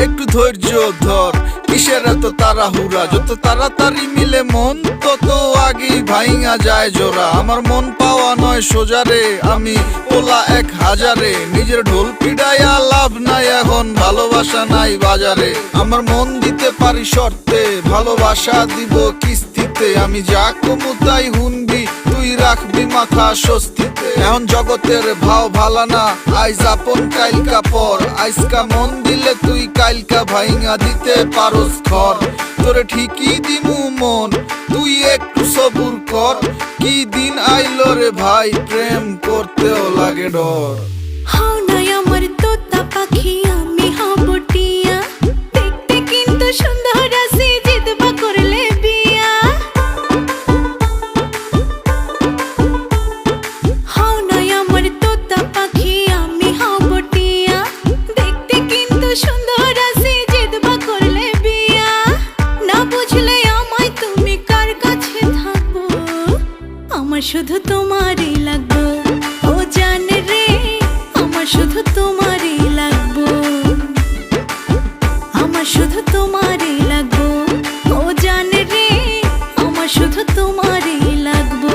একটু ধৈর্য ধর, কিসের এত তাড়াহুড়া? যত তাড়াতাড়ি মিলে মন তত আগেই ভাইঙা যায় জোড়া। আমার মন পাওয়া নয় সোজারে, আমি পোলা 1000-এ। নিজের ঢোল পিড়াইয়া লাভ নাই এখন, ভালোবাসা নাই বাজারে। আমার মন দিতে পারি শর্তে, ভালোবাসা দিব কিস্তিতে। আমি যা কমু তাই হুনবি, তুই রাখবি মাথা স্বস্তিতে। এখন জগতের ভাও ভালা না, আইজ আপন কাইলকা পর। আইজকা মন দিলে তুই কাইলকা ভাইঙা দিতে পারস ঘর। তোরে ঠিকই দিমু মন, তুই একটু সবুর কর। কি দিন আইলো রে ভাই, প্রেম করতেও লাগে ডর। হাও নাই আমার তোতা পাখি, আমি হব টিয়া। দেখতে কিন্তু সুন্দর আছি, জিতবা করলে বিয়া। হাও নাই আমার তোতা পাখি, আমি হব টিয়া। দেখতে কিন্তু সুন্দর আছি, জিতবা করলে বিয়া। না বুঝলে আমায় তুমি কার কাছে থাকবো, আমার শুধু তোমারই লাগবো। ও জান রে, আমার শুধু তোমারই লাগবো। আমার শুধু তোমারই লাগবো। ও জান রে, আমার শুধু তোমারই লাগবো।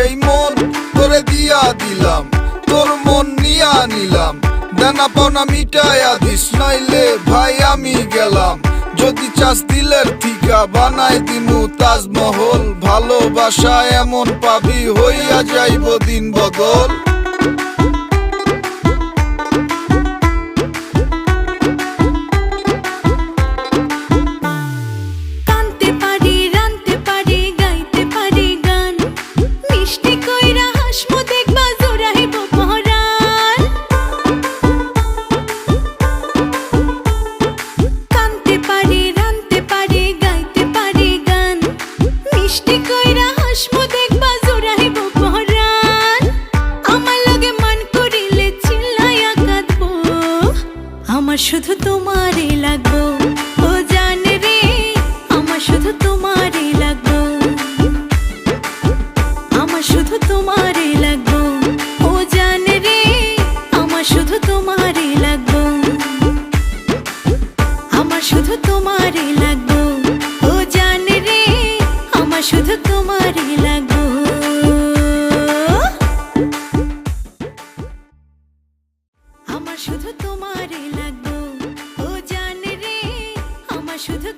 এই মন তোরে দিয়া দিলাম, তোর মন নিয়া নিলাম। দেনা পাওনা মিটায়া দিস, নাইলে ভাই আমি গেলাম। যদি চাস দিলের থিকা, বানাই দিমু তাজমহল। ভালোবাসা এমন পাবি, হইয়া যাইব দিন বদল। কানতে পারি, রানতে পারি, গাইতে পারি গান। মিষ্টি কইরা হাসমু, দেখবা জোড়াইব পরাণ। কানতে পারি, রানতে পারি, গাইতে পারি গান। মিষ্টি কইরা হাসমু, দেখবা জোড়াইব পরাণ। আমার লগে মান করিলে চিল্লাইয়া কাঁদবো, আমার শুধু তোমারই লাগবো। ও জান রে, আমার শুধু তোমারই লাগবো। আমার শুধু তোমারই লাগবো। ও জান রে, আমার শুধু তোমারই লাগবো। আমার শুধু তোমারই লাগবো। ও জান রে, আমার শুধু তোমারই লাগবো। আমার শুধু তোমারই লাগবো। ও জান রে, আমার শুধু